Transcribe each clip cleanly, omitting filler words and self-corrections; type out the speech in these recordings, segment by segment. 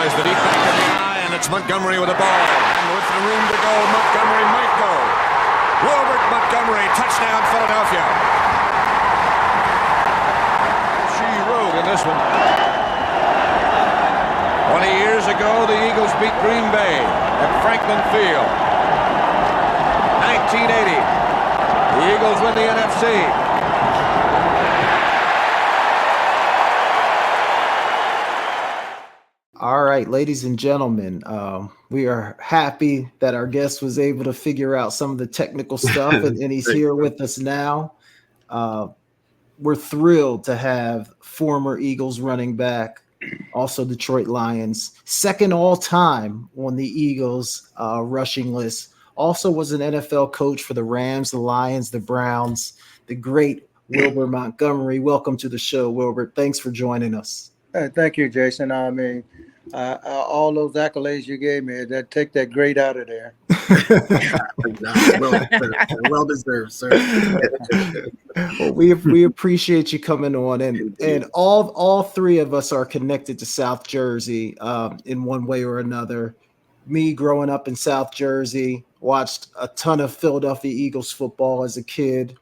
Tries the deep back of the eye, and it's Montgomery with the ball. And with the room to go, Montgomery might go. Wilbert Montgomery, touchdown, Philadelphia. She rode in this one. 20 years ago, the Eagles beat Green Bay at Franklin Field. 1980, the Eagles win the NFC. All right, ladies and gentlemen, we are happy that our guest was able to figure out some of the technical stuff, and he's here with us now. We're thrilled to have former Eagles running back, also Detroit Lions, second all time on the Eagles rushing list. Also was an NFL coach for the Rams, the Lions, the Browns, the great Wilbert Montgomery. Welcome to the show, Wilbert. Thanks for joining us. Thank you, Jason. I mean, all those accolades you gave me, that take that grade out of there. Well deserved, sir. Well, we appreciate you coming on, and all three of us are connected to South Jersey in one way or another. Me growing up in South Jersey, watched a ton of Philadelphia Eagles football as a kid.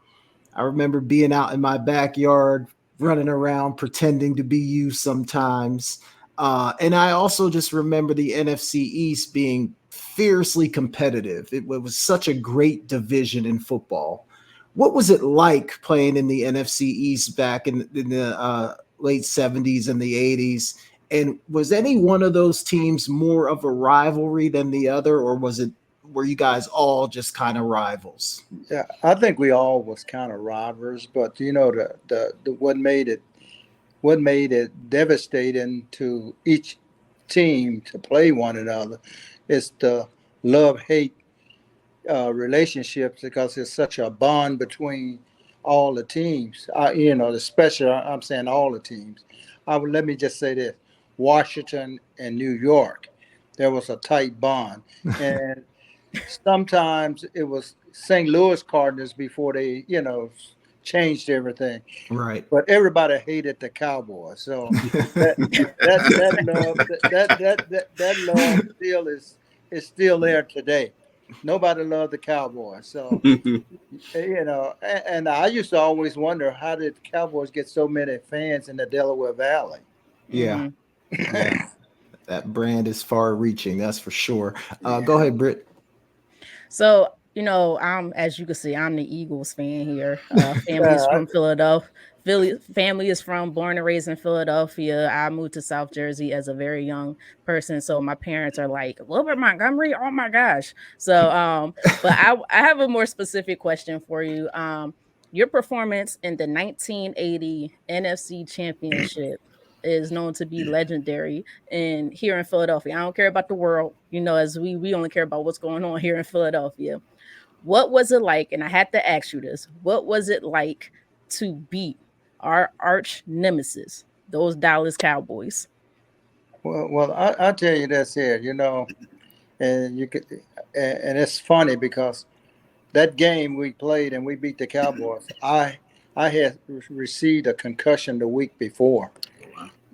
I remember being out in my backyard, running around pretending to be you sometimes. And I also just remember the NFC East being fiercely competitive. It was such a great division in football. What was it like playing in the NFC East back in the late 70s and the 80s? And was any one of those teams more of a rivalry than the other, or were you guys all just kind of rivals? Yeah, I think we all was kind of rivals, but you know, the what made it devastating to each team to play one another is the love-hate relationships, because it's such a bond between all the teams. Especially I'm saying all the teams. Let me just say this: Washington and New York, there was a tight bond, and sometimes it was St. Louis Cardinals before they, changed everything. Right. But everybody hated the Cowboys. So that love still is still there today. Nobody loved the Cowboys. So and I used to always wonder, how did the Cowboys get so many fans in the Delaware Valley? Yeah. Yeah. That brand is far reaching, that's for sure. Go ahead, Britt. So, as you can see, I'm the Eagles fan here. Family is from Philadelphia. Family is born and raised in Philadelphia. I moved to South Jersey as a very young person. So my parents are like, Wilbert Montgomery? Oh my gosh. So, but I have a more specific question for you. Your performance in the 1980 NFC Championship is known to be legendary here in Philadelphia. I don't care about the world, as we only care about what's going on here in Philadelphia. What was it like? And I had to ask you this. What was it like to beat our arch nemesis, those Dallas Cowboys? Well, I'll tell you this here, and and it's funny because that game we played and we beat the Cowboys, I had received a concussion the week before.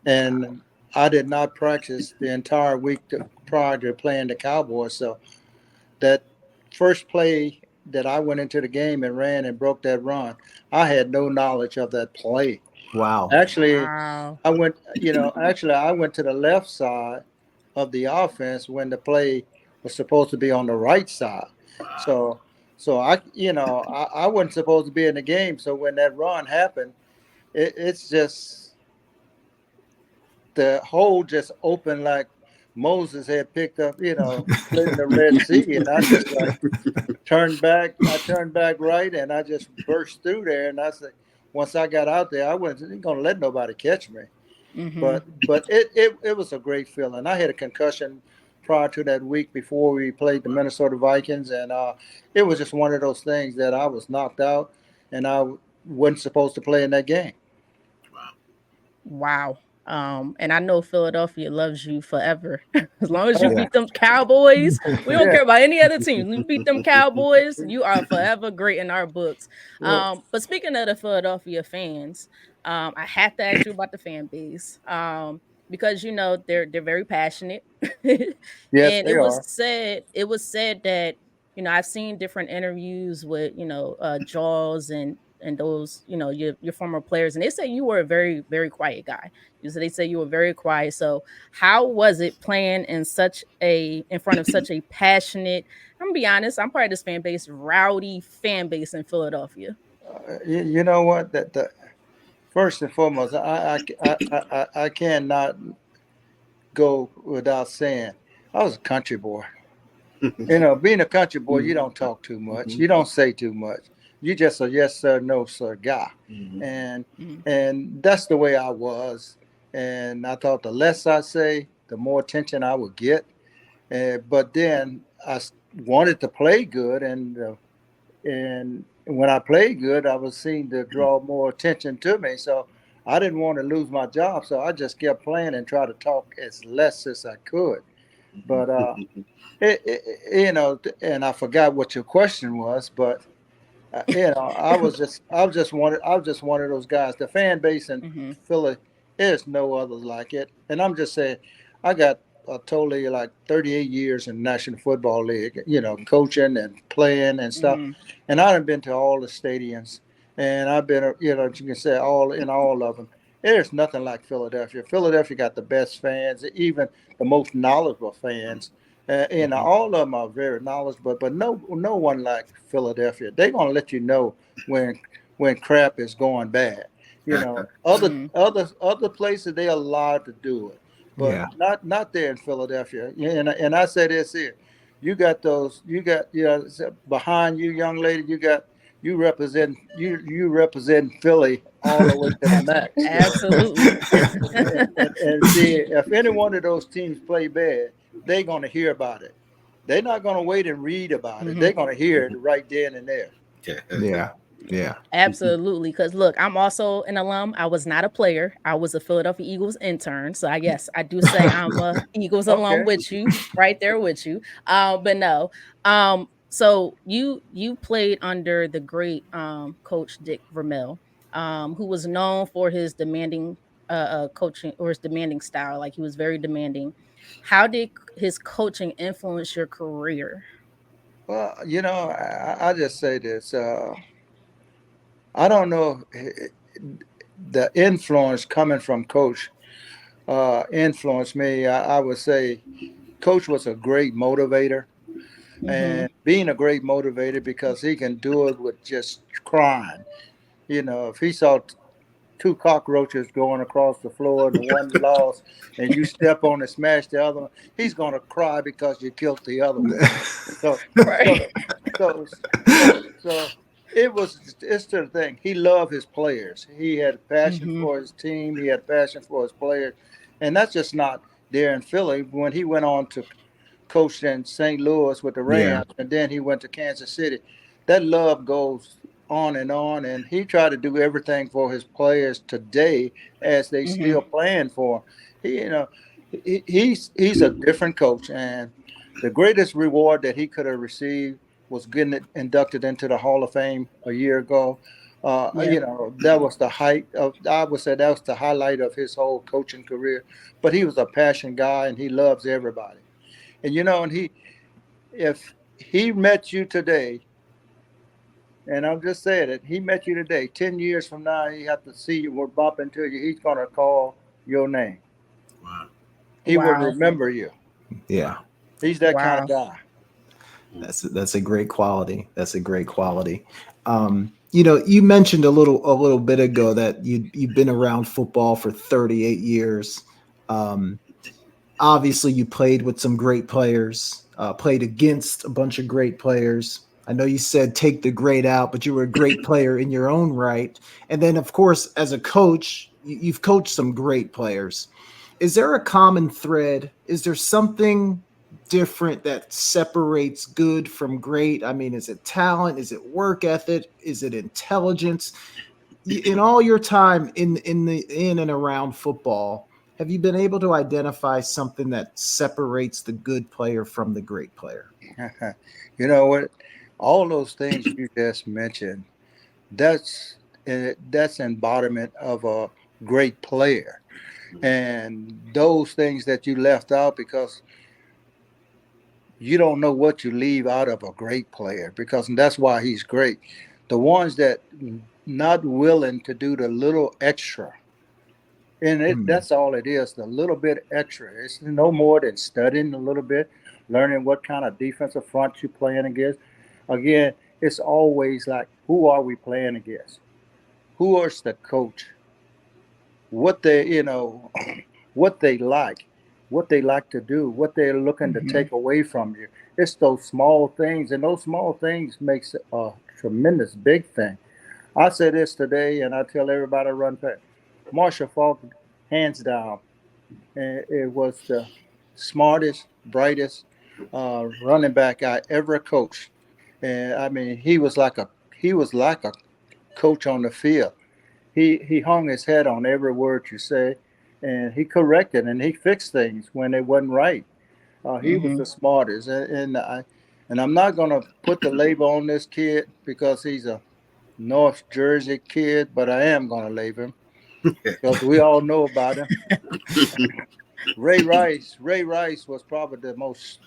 And I did not practice the entire week prior to playing the Cowboys. So that first play that I went into the game and ran and broke that run, I had no knowledge of that play. Wow. Actually, I went to the left side of the offense when the play was supposed to be on the right side. So I wasn't supposed to be in the game. So when that run happened, it's just, the hole just opened like Moses had picked up, split the Red Sea. And I just turned back right, and I just burst through there. And I said, once I got out there, I wasn't going to let nobody catch me. Mm-hmm. But it was a great feeling. I had a concussion prior to that week before we played the Minnesota Vikings. And it was just one of those things that I was knocked out, and I wasn't supposed to play in that game. Wow. And I know Philadelphia loves you forever. As long as you beat them Cowboys, we don't care about any other teams. You beat them Cowboys, you are forever great in our books. But speaking of the Philadelphia fans, I have to ask you about the fan base. because they're very passionate. Yes, And they are. it was said that I've seen different interviews with Jaws and those your former players, and they say you were a very, very quiet guy. They say you were very quiet. So how was it playing in front of such a passionate, I'm gonna be honest, I'm part of this fan base, rowdy fan base in Philadelphia? You know what? That the first and foremost, I cannot go without saying I was a country boy. Being a country boy, you don't talk too much. You don't say too much. You just a yes sir, no sir guy, and Mhm. and that's the way I was. And I thought the less I say, the more attention I would get. But then wanted to play good, and when I played good, I was seen to draw more attention to me. So I didn't want to lose my job, so I just kept playing and tried to talk as less as I could. But and I forgot what your question was, but I was just one of those guys. The fan base in Mhm. Philly, there's no others like it. And I'm just saying, I got totally like 38 years in the National Football League, coaching and playing and stuff. Mhm. And I've been to all the stadiums, and I've been, you can say all of them. There's nothing like Philadelphia. Philadelphia got the best fans, even the most knowledgeable fans. All of them are very knowledgeable, but no one like Philadelphia. They're gonna let you know when crap is going bad. Other Mhm. other places they're allowed to do it, but Yeah. not there in Philadelphia. And I say this here, you got behind you, young lady, you represent Philly all the way to the max. Absolutely. And see, if any one of those teams play bad, they're going to hear about it. They're not going to wait and read about it. They're Mhm. going to hear it right then and there. Yeah. Yeah. Absolutely. Because look, I'm also an alum. I was not a player. I was a Philadelphia Eagles intern. So I guess I do say I'm a Eagles alum Okay. with you, right there with you. But no. So you played under the great coach Dick Vermeil, who was known for his demanding coaching, or his demanding style. Like, he was very demanding. How did his coaching influence your career? Well, I just say this. I don't know the influence coming from Coach influenced me. I would say Coach was a great motivator, Mm-hmm. and being a great motivator because he can do it with just crying. If he saw two cockroaches going across the floor and the one lost, and you step on and smash the other one, he's going to cry because you killed the other one. So, so, Right. so, so it's the thing. He loved his players. He had a passion Mm-hmm. for his team. He had a passion for his players, and that's just not there in Philly. When he went on to coach in St. Louis with the Yeah. Rams, and then he went to Kansas City, that love goes on, and he tried to do everything for his players today as they Mm-hmm. still playing for him. He's a different coach, and the greatest reward that he could have received was getting inducted into the Hall of Fame a year ago. Yeah. That was the height of, I would say that was the highlight of his whole coaching career. But he was a passion guy, and he loves everybody. And if he met you today, and I'm just saying it, he met you today, 10 years from now, he have to see you, we're bumping into you, he's going to call your name. Wow. He will Wow. remember you. Yeah. He's that kind of Wow. guy. That's a great quality. That's a great quality. You mentioned a little bit ago that you've been around football for 38 years. Um, Obviously, you played with some great players, played against a bunch of great players. I know you said take the great out, but you were a great player in your own right. And then, of course, as a coach, you've coached some great players. Is there a common thread? Is there something different that separates good from great? I mean, is it talent? Is it work ethic? Is it intelligence? In all your time in and around football, have you been able to identify something that separates the good player from the great player? You know what? All those things you just mentioned, that's that's embodiment of a great player. And those things that you left out because you don't know what you leave out of a great player, because that's why he's great. The ones that not willing to do the little extra, and that's all it is, the little bit extra. It's no more than studying a little bit, learning what kind of defensive front you're playing against. Again, it's always like, who are we playing against? Who is the coach? What they, what they like to do, what they're looking to take away from you. It's those small things, and those small things makes a tremendous big thing. I say this today, and I tell everybody I run past. Marshall Faulk, hands down, and it was the smartest, brightest running back I ever coached. And I mean, he was like a coach on the field. He hung his head on every word you say, and he corrected and he fixed things when it wasn't right. He was the smartest, and I'm not gonna put the label on this kid because he's a North Jersey kid, but I am gonna label him because we all know about him. Ray Rice was probably the most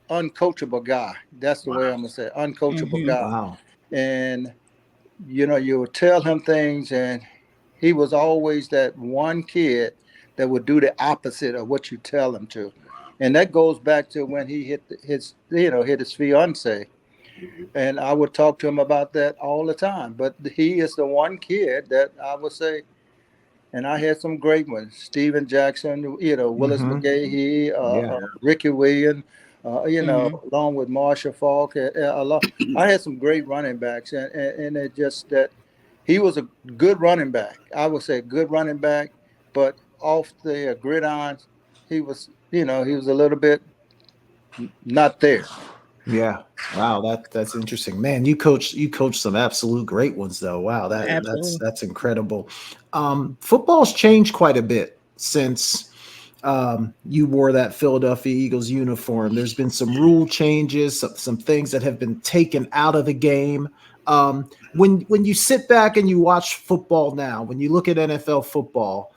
uncoachable guy. That's the way I'm gonna say it. Uncoachable guy. Wow. And you would tell him things, and he was always that one kid that would do the opposite of what you tell him to. And that goes back to when he hit his fiance. And I would talk to him about that all the time. But he is the one kid that I would say, and I had some great ones: Steven Jackson, Willis McGahee, Ricky Williams, along with Marshall Faulk. I had some great running backs, and it just that he was a good running back. I would say good running back, but off the gridiron, he was a little bit not there. Yeah. Wow. That's interesting, man. You coached some absolute great ones, though. Wow. That's incredible. Football's changed quite a bit since you wore that Philadelphia Eagles uniform. There's been some rule changes, some things that have been taken out of the game. When you sit back and you watch football now, when you look at NFL football,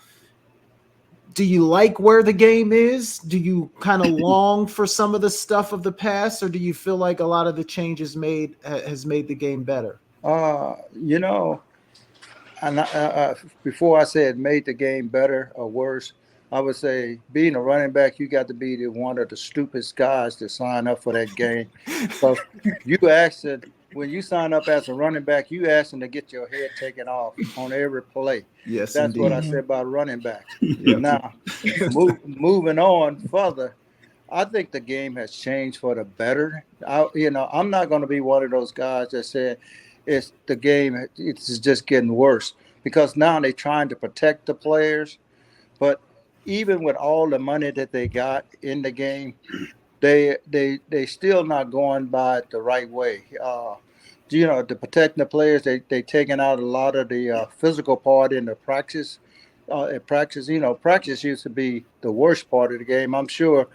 do you like where the game is? Do you kind of long for some of the stuff of the past, or do you feel like a lot of the changes has made the game better? Before I said made the game better or worse, I would say being a running back, you got to be one of the stupidest guys to sign up for that game. So when you sign up as a running back, you asking to get your head taken off on every play. Yes, that's indeed. What I said about running backs. Now, moving on further, I think the game has changed for the better. I'm not going to be one of those guys that said it's just getting worse, because now they're trying to protect the players. But even with all the money that they got in the game, they still not going by it the right way. To protect the players, they taking out a lot of the physical part in the practice. Practice used to be the worst part of the game. I'm sure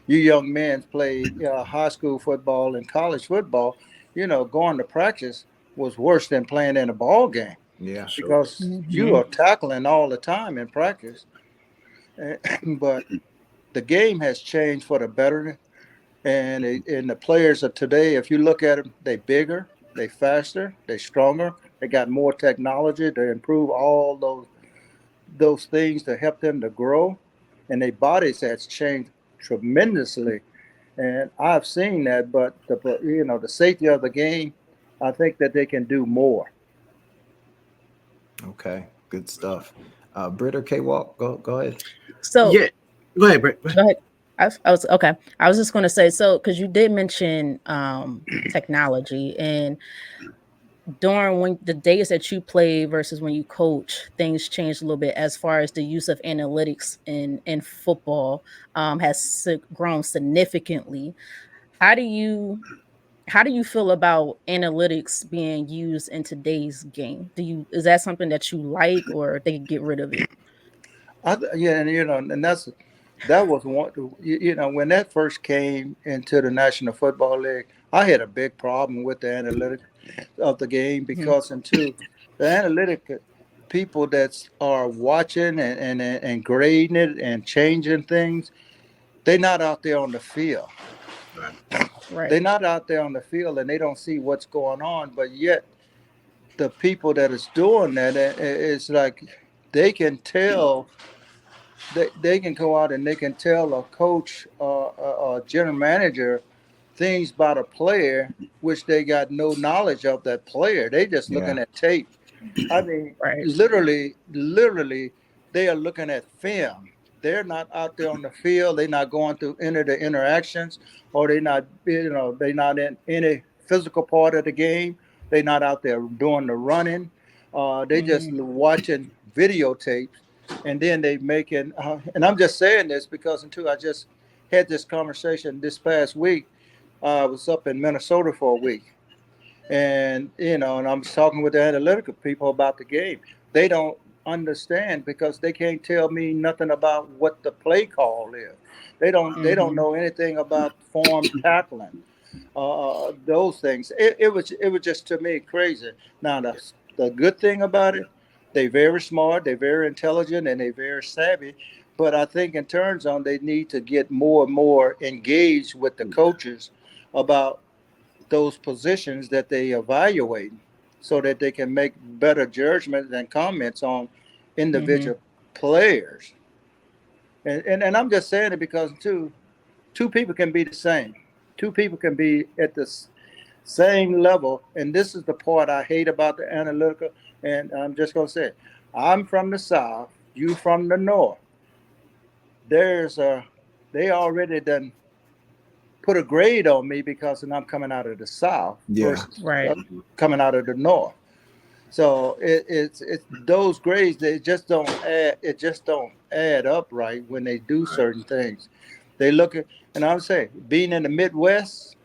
you young men played high school football and college football. Going to practice was worse than playing in a ball game. Yeah, sure. Because you are tackling all the time in practice. But the game has changed for the better, and the players of today, if you look at them, they bigger, they faster, they stronger, they got more technology to improve all those things to help them to grow, and their bodies has changed tremendously, and I've seen that. But the safety of the game, I think that they can do more. Okay, good stuff. Britt or K-Walk, go ahead. So yeah, go ahead, Britt. Go ahead. I was okay. I was just going to say, so because you did mention technology, and during when the days that you play versus when you coach, things changed a little bit as far as the use of analytics in football has grown significantly. How do you feel about analytics being used in today's game? Is that something that you like, or they can get rid of it? And that was one. When that first came into the National Football League, I had a big problem with the analytics of the game, because until the analytic people that are watching and grading it and changing things, they're not out there on the field. Right. They're not out there on the field, and they don't see what's going on. But yet, the people that is doing that, it's like they can tell. They can go out and they can tell a coach or a general manager things about a player which they got no knowledge of that player. They just looking at tape. I mean, Right. literally, they are looking at film. They're not out there on the field. They're not going through any of the interactions, or they're not, they're not in any physical part of the game. They're not out there doing the running. They just watching videotapes, and then they making. And I'm just saying this because, too, I just had this conversation this past week. I was up in Minnesota for a week. And and I'm talking with the analytical people about the game. They don't understand because they can't tell me nothing about what the play call is. They don't know anything about form tackling, those things. It was just, to me, crazy. Now the good thing about it, they very smart, they very intelligent, and they very savvy. But I think in terms on, they need to get more and more engaged with the coaches about those positions that they evaluate, so that they can make better judgments and comments on individual players. And I'm just saying it because two people can be the same. Two people can be at the same level. And this is the part I hate about the analytical. And I'm just going to say it. I'm from the South. You from the North. They already done put a grade on me because I'm coming out of the South versus coming out of the North. So it's those grades, they just don't add. It just don't add up right when they do certain things. They look at, and I'm saying, being in the Midwest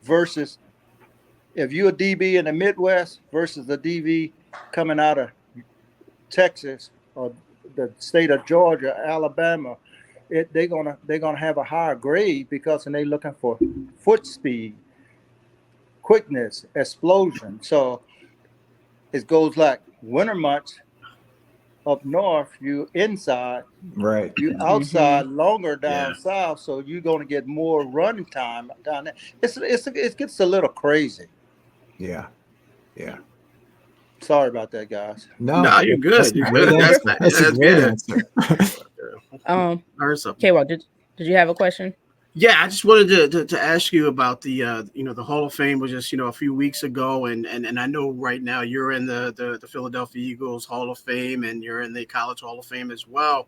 versus if you're a DB in the Midwest versus a DB coming out of Texas or the state of Georgia, Alabama, they're gonna have a higher grade because they're looking for foot speed, quickness, explosion. So it goes like winter months up north, you inside, Right. you outside longer down south, so you're gonna get more run time down there. It gets a little crazy. Yeah. Sorry about that, guys. No, you're good. That's a You're great good. answer. That's a great answer. Learn something. K-Walk, did you have a question? Yeah, I just wanted to ask you about the the Hall of Fame was just a few weeks ago, and I know right now you're in the Philadelphia Eagles Hall of Fame, and you're in the College Hall of Fame as well,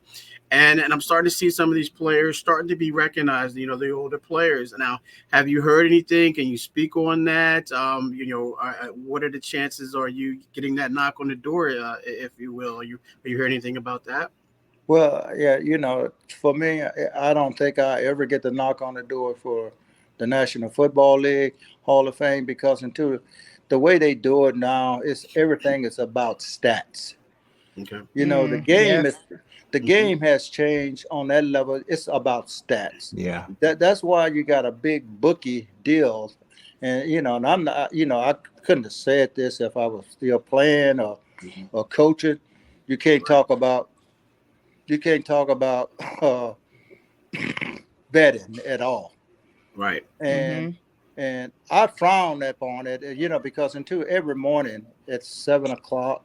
and I'm starting to see some of these players starting to be recognized, the older players. Now, have you heard anything? Can you speak on that? What are the chances? Are you getting that knock on the door, if you will? Are you hearing anything about that? Well, yeah, for me, I don't think I ever get the knock on the door for the National Football League Hall of Fame because the way they do it now, everything is about stats. Okay. The game has changed on that level. It's about stats. Yeah. That's why you got a big bookie deal, and and I'm not. I couldn't have said this if I was still playing or coaching. You can't talk about. You can't talk about betting at all. Right. And I frown upon it, because every morning at 7:00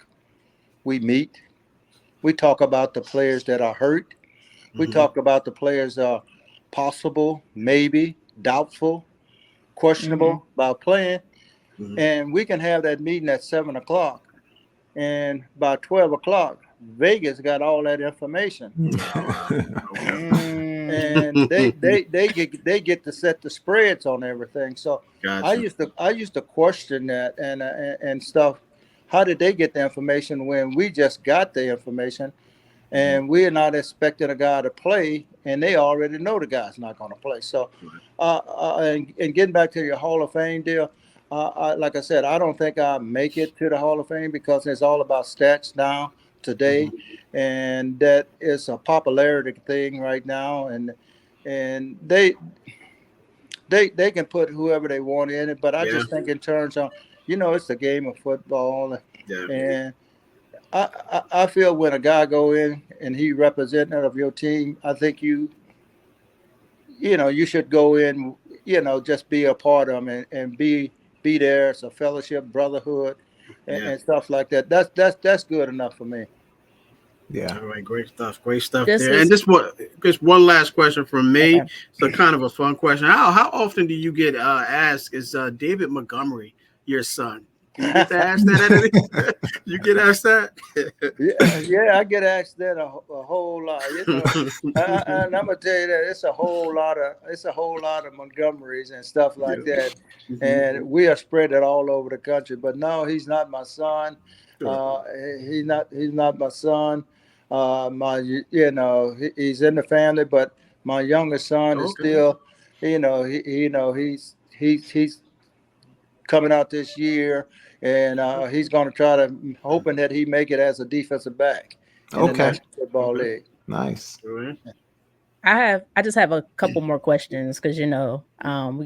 we meet. We talk about the players that are hurt. We talk about the players that are possible, maybe, doubtful, questionable about playing. And we can have that meeting at 7:00. And by 12:00, Vegas got all that information. And they get to set the spreads on everything. So Gotcha. I used to question that and stuff. How did they get the information when we just got the information and we're not expecting a guy to play and they already know the guy's not going to play? So and getting back to your Hall of Fame deal, like I said, I don't think I make it to the Hall of Fame because it's all about stats now today, and that is a popularity thing right now, and they can put whoever they want in it, but I just think in terms of it's a game of football, and I feel when a guy go in and he representative of your team, I think you should go in, just be a part of them and be there. It's a fellowship, brotherhood, and stuff like that. That's good enough for me. Yeah. All right, great stuff This there. is And just one last question from me. okay. So kind of a fun question. How often do you get asked, is David Montgomery your son? Do you get to ask that at any? You get asked that? Yeah, I get asked that a whole lot. And I'm gonna tell you that it's a whole lot of Montgomerys and stuff like Yeah. that, Mhm. and we are spread it all over the country. But no, he's not my son. Sure. Uh, he's not my son. He's in the family, but my youngest son is Okay. still, he's coming out this year, and he's going to try to hoping that he make it as a defensive back in the Okay. National Football Okay. League. Nice. All right. I just have a couple more questions because we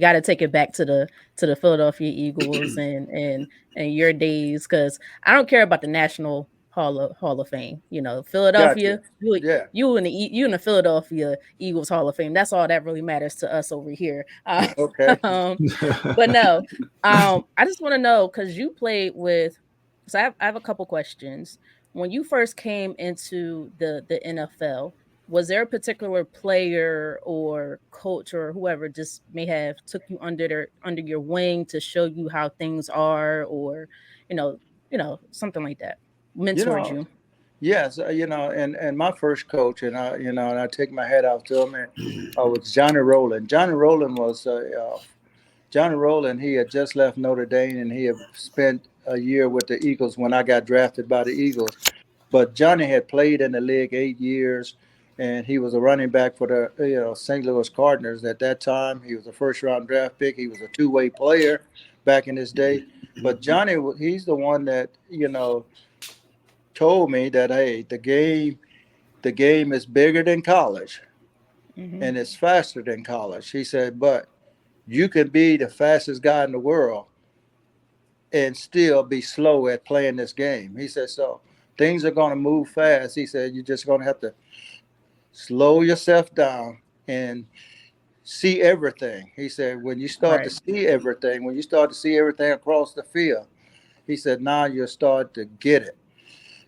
got to take it back to the Philadelphia Eagles and your days, because I don't care about the National Hall of Fame. Philadelphia, Gotcha. Yeah. you in the Philadelphia Eagles Hall of Fame. That's all that really matters to us over here. Okay. But no, I just want to know, because you played with. So I have a couple questions. When you first came into the NFL, was there a particular player or coach or whoever just may have took you under your wing to show you how things are, or you know something like that, You mentored know, you? yes, and my first coach, and I take my hat off to him, and was Johnny Rowland. Johnny Rowland. He had just left Notre Dame, and he had spent a year with the Eagles when I got drafted by the Eagles. But Johnny had played in the league 8 years, and he was a running back for the St. Louis Cardinals at that time. He was a first round draft pick. He was a two-way player back in his day. But Johnny, he's the one that told me that, hey, the game is bigger than college, Hmm. and it's faster than college. He said, but you can be the fastest guy in the world and still be slow at playing this game. He said, so things are going to move fast. He said, you're just going to have to slow yourself down and see everything. He said, when you start to Right. see everything, when you start to see everything across the field, he said, now you'll start to get it.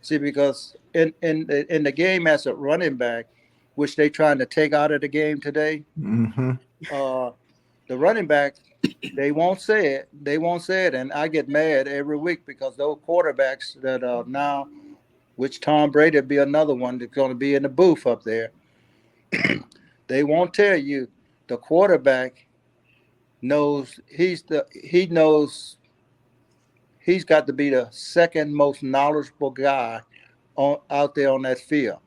See, because in the game as a running back, which they trying to take out of the game today, Hmm. uh, the running back, they won't say it. They won't say it, and I get mad every week because those quarterbacks that are now, which Tom Brady will be another one that's going to be in the booth up there. They won't tell you the quarterback knows he knows he's got to be the second most knowledgeable guy out there on that field.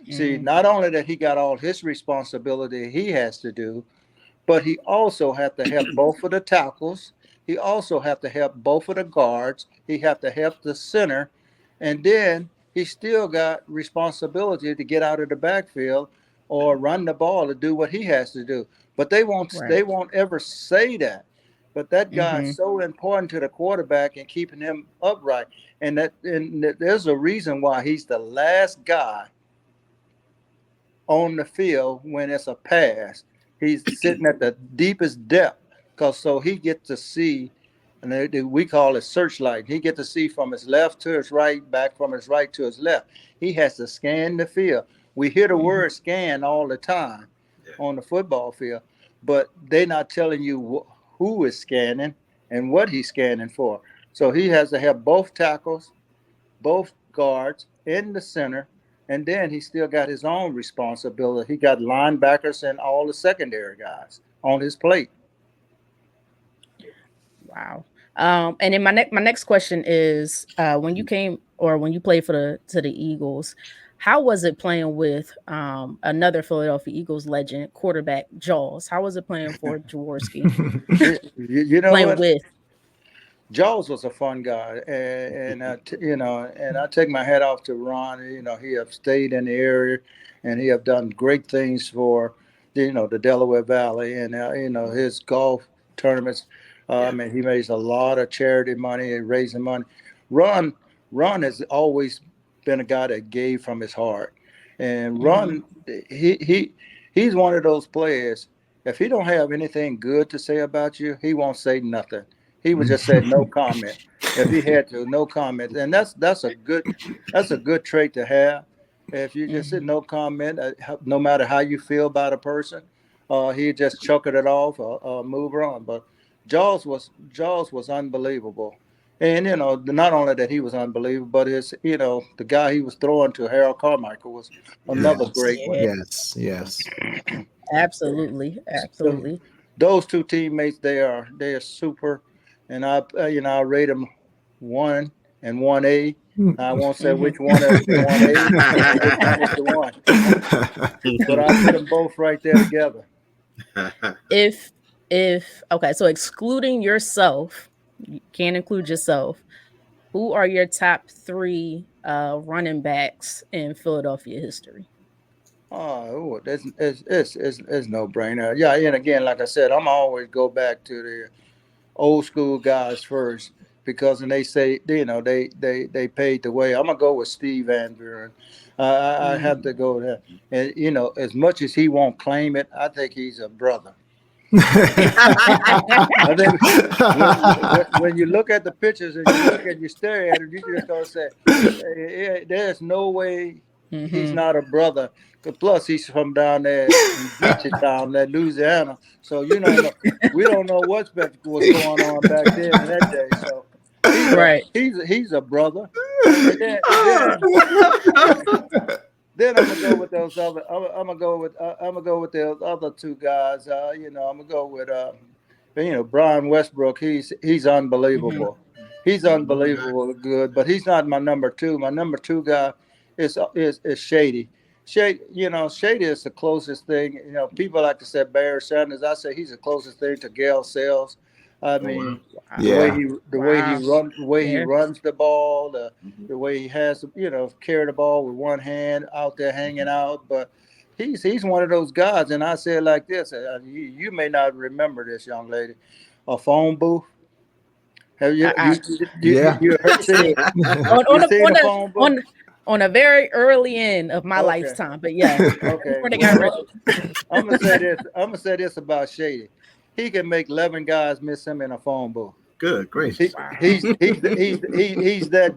See, Hmm. not only that he got all his responsibility he has to do, but he also have to help both of the tackles. He also have to help both of the guards. He have to help the center, and then he still got responsibility to get out of the backfield or run the ball to do what he has to do. But they won't Right. they won't ever say that. But that guy Hmm. is so important to the quarterback and keeping him upright. And there's a reason why he's the last guy on the field when it's a pass. He's sitting at the deepest depth because so he gets to see, and we call it searchlight. He gets to see from his left to his right, back from his right to his left. He has to scan the field. We hear the Hmm. word scan all the time on the football field, but they're not telling you who is scanning and what he's scanning for. So he has to have both tackles, both guards in the center, and then he still got his own responsibility. He got linebackers and all the secondary guys on his plate. Wow. And then my next question is, when you came or when you played for the Eagles, how was it playing with another Philadelphia Eagles legend, quarterback Jaws? How was it playing for Jaworski? You know Playing what? with. Jaws was a fun guy, and I take my hat off to Ron. He have stayed in the area, and he have done great things for, the Delaware Valley, and his golf tournaments. I Yeah. mean, he makes a lot of charity money and raising money. Ron, Ron has always been a guy that gave from his heart. And Ron, he's one of those players. If he don't have anything good to say about you, he won't say nothing. He would just say no comment. If he had to, no comment. And that's a good trait to have. If you just say no comment, no matter how you feel about a person, he just chuckled it off or move on. But Jaws was unbelievable. And not only that he was unbelievable, but the guy he was throwing to, Harold Carmichael, was another great one. Yes. Absolutely. Those two teammates, they are super, and I rate them 1 and 1A. I won't say which one is the 1A, which one is the 1, but I put them both right there together. If okay, so excluding yourself, you can't include yourself. Who are your top 3 running backs in Philadelphia history? Oh, it's no brainer. Yeah, and again, like I said, I'm always go back to the old school guys first, because when they say they paved the way. I'm gonna go with Steve Van Buren. I have to go there, and as much as he won't claim it, I think he's a brother. I think when you look at the pictures and you stare at him, you just gonna say, "There's no way he's not a brother." Plus, he's from down there in Beaches Town, that Louisiana. So we don't know what's going on back then in that day. So he's a brother. And then I'm gonna go with those other. I'm gonna go with those other 2 guys. I'm gonna go with Brian Westbrook. He's unbelievable. He's unbelievable good, but he's not my number 2. My number 2 guy is Shady. Shady is the closest thing. People like to say Barry Sanders. I say he's the closest thing to Gale Sales. I mean, the way he runs the ball, the way he has carry the ball with one hand out there hanging out. But he's one of those guys, and I say it like this: you may not remember this, young lady, a phone booth. Have you heard seen a phone booth? On a very early end of my lifetime, but yeah. Okay. I'm gonna say this about Shady. He can make 11 guys miss him in a phone booth. Good, great. He's that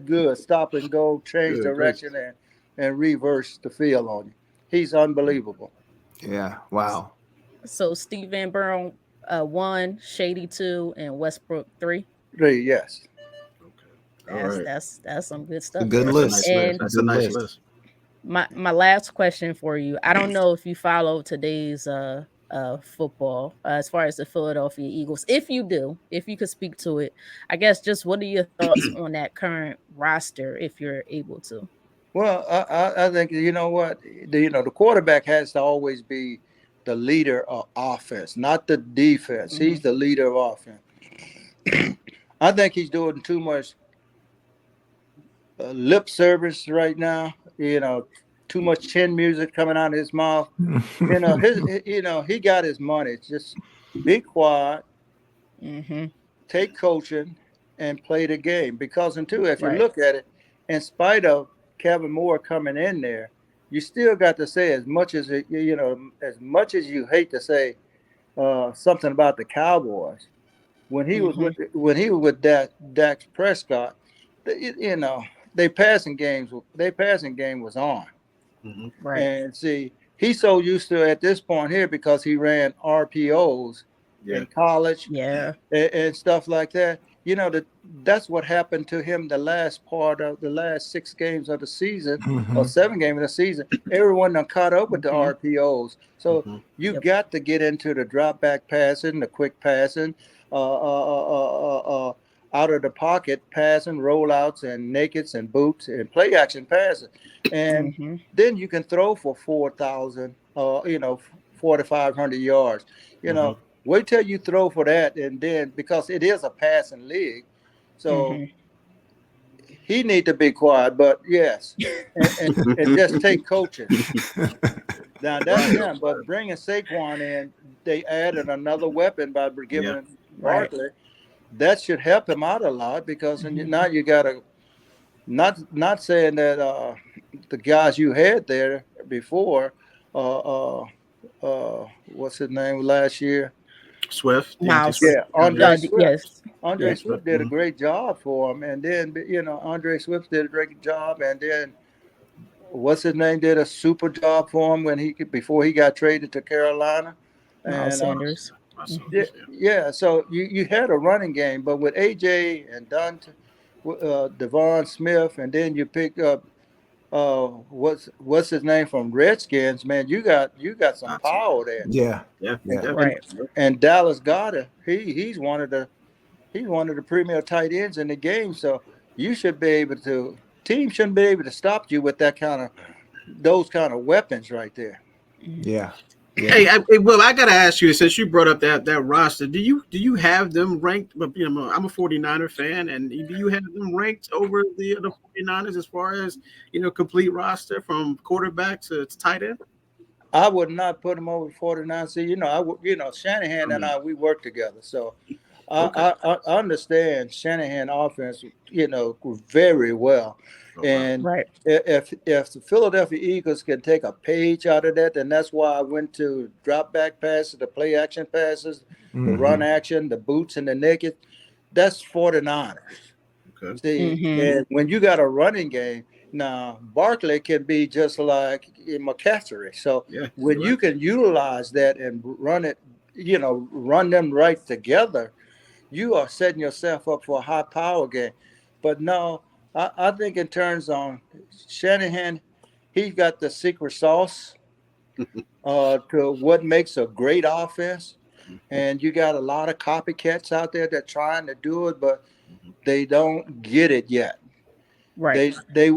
good. Stop and go, change direction, and reverse the field on you. He's unbelievable. Yeah. Wow. So Steve Van Buren 1, Shady 2, and Westbrook 3. 3, yes. That's some good stuff. Good list. That's a nice list. My last question for you. I don't know if you follow today's football as far as the Philadelphia Eagles. If you do, if you could speak to it, I guess just what are your thoughts on that current roster, if you're able to? Well, I think the quarterback has to always be the leader of offense, not the defense. He's the leader of offense. I think he's doing too much lip service right now. Too much chin music coming out of his mouth. He got his money. Just be quiet, take coaching, and play the game. Because if you look at it, in spite of Kevin Moore coming in there, you still got to say, as much as you hate to say something about the Cowboys, when he was with Dak Prescott, their passing game was on. Right. And see, he's so used to at this point here, because he ran RPOs in college and stuff like that. That's what happened to him the last 6 games of the season, or 7 games of the season. Everyone done caught up with the RPOs. So you got to get into the drop back passing, the quick passing, out of the pocket passing, rollouts and nakeds and boots and play action passing. And then you can throw for 4,000, 4,500 yards. Wait till you throw for that, and then, because it is a passing league, so he need to be quiet. But yes, and just take coaching. Now that's him. But bringing Saquon in, they added another weapon by giving him Barkley. That should help him out a lot, because now you got not saying that the guys you had there before, what's his name last year? Swift, DeAndre Miles. Swift. Yeah, Andre Swift. Yes. Andre Yeah. Swift did a great job for him, and then Andre Swift did a great job, and then what's his name did a super job for him before he got traded to Carolina, Miles and Sanders. yeah. So you had a running game, but with AJ and Dante, Devon Smith, and then you pick up what's his name from Redskins, man. You got some power there. Yeah. Yeah. Right. And Dallas Goedert, he's one of the premier tight ends in the game. So you should be able to team shouldn't be able to stop you with those kind of weapons right there. Yeah. Hey, Will, I gotta ask you, since you brought up that roster, do you have them ranked? I'm a 49er fan, and do you have them ranked over the 49ers as far as complete roster from quarterback to tight end? I would not put them over 49. See, Shanahan and I, we work together, so I understand Shanahan offense, very well. And Right. if the Philadelphia Eagles can take a page out of that, then that's why I went to drop back passes, the play action passes, the run action, the boots and the naked. That's 49ers. Okay. See, and when you got a running game, now Barkley can be just like McCaffrey. So when you can utilize that and run it, run them right together, you are setting yourself up for a high power game. But no, I think in terms on Shanahan, he's got the secret sauce to what makes a great offense. And you got a lot of copycats out there that trying to do it, but they don't get it yet. Right. They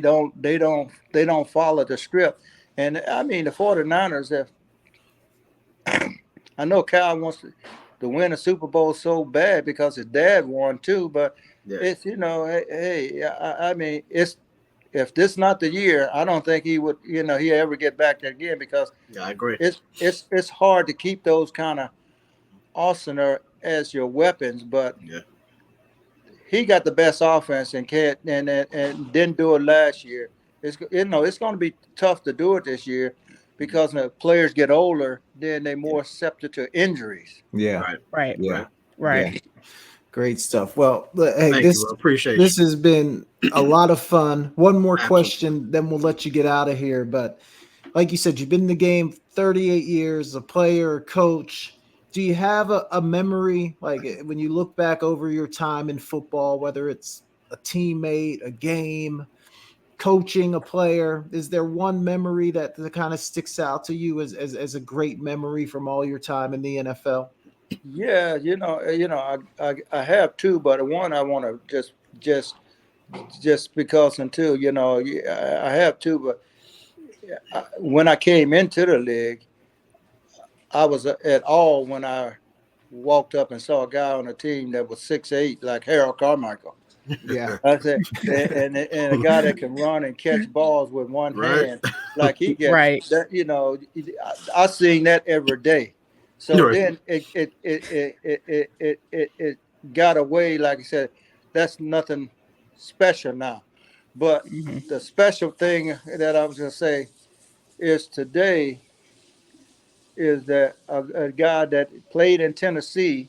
don't follow the script. And I mean the 49ers, I know Kyle wants to win a Super Bowl so bad because his dad won too, but it's I mean if this not the year, I don't think he would he ever get back there again because I agree. It's hard to keep those kind of Arsenal as your weapons, but he got the best offense and didn't do it last year. It's going to be tough to do it this year because when the players get older, then they're more susceptible to injuries. Yeah. Right. Yeah. Right. Yeah. Great stuff. Well, hey, Thank you. Appreciate this has been a lot of fun. One more question, then we'll let you get out of here. But like you said, you've been in the game 38 years, a player, a coach. Do you have a memory, like when you look back over your time in football, whether it's a teammate, a game, coaching a player, is there one memory that kind of sticks out to you as a great memory from all your time in the NFL? Yeah, I have two, but one I want to just because until I have two, but when I came into the league, I was at all when I walked up and saw a guy on the team that was 6'8", like Harold Carmichael. Yeah, I said, and a guy that can run and catch balls with one hand, like he gets that. I seen that every day. So then it got away. Like I said, that's nothing special now. But the special thing that I was gonna say is today is that a guy that played in Tennessee,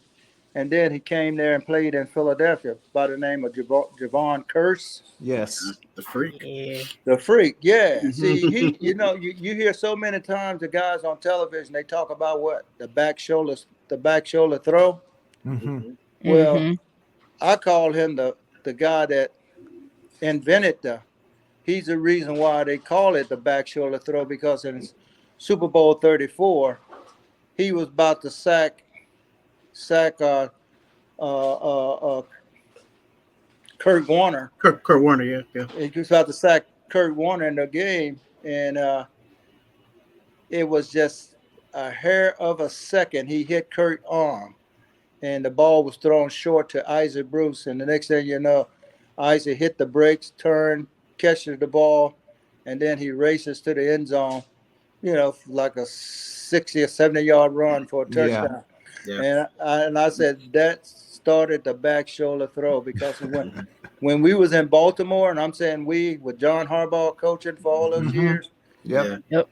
and then he came there and played in Philadelphia by the name of Javon Curse. Yes. The freak. Yeah. The freak, yeah. See, you hear so many times the guys on television, they talk about what? The back shoulder throw. Well, I call him the guy that invented he's the reason why they call it the back shoulder throw, because in Super Bowl 34, he was about to sack Kurt Warner. Kurt Warner, yeah. He was about to sack Kurt Warner in the game, and it was just a hair of a second. He hit Kurt's arm, and the ball was thrown short to Isaac Bruce. And the next thing you know, Isaac hit the brakes, turned, catches the ball, and then he races to the end zone, like a 60 or 70-yard run for a touchdown. Yeah. And I said that started the back shoulder throw, because when we was in Baltimore, and I'm saying we with John Harbaugh coaching for all those years, Yep. Yep.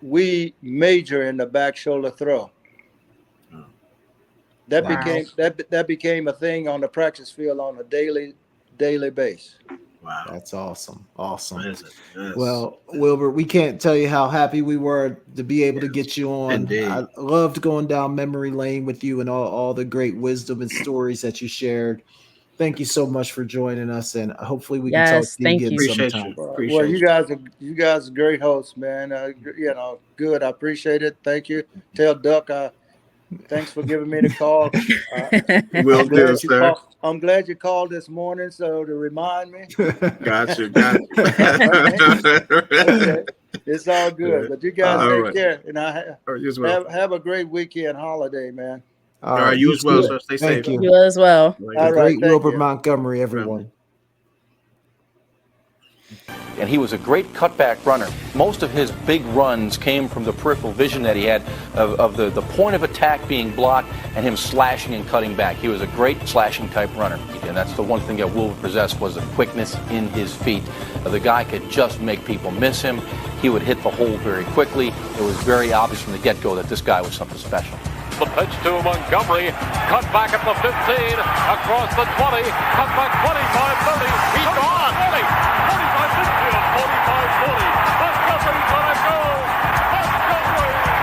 we major in the back shoulder throw. That Wow. that became a thing on the practice field on a daily basis. Wow. That's awesome. Awesome. Yes. Well, Wilbert, we can't tell you how happy we were to be able to get you on. Indeed. I loved going down memory lane with you and all the great wisdom and stories that you shared. Thank you so much for joining us, and hopefully we can talk Yes, to you thank again you. Appreciate sometime. you. Well, Appreciate you guys are great hosts, man. Good. I appreciate it. Thank you. Tell Duck, thanks for giving me the call. Will do, sir. I'm glad you called this morning, so to remind me. Got you. Okay. It's all good. But you guys All take right. care, and You as well. have a great weekend holiday, man. All right, you as well, too. sir. Stay Thank safe. you. You as well. The All right, great thank Wilbert you. Montgomery, everyone. And he was a great cutback runner. Most of his big runs came from the peripheral vision that he had of the point of attack being blocked and him slashing and cutting back. He was a great slashing type runner. And that's the one thing that Wilbert possessed was the quickness in his feet. The guy could just make people miss him. He would hit the hole very quickly. It was very obvious from the get-go that this guy was something special. The pitch to Montgomery, cut back at the 15, across the 20, cut back 25, 30, he's gone! 40, 45 midfield, 45, 40, Montgomery's gonna go! Montgomery!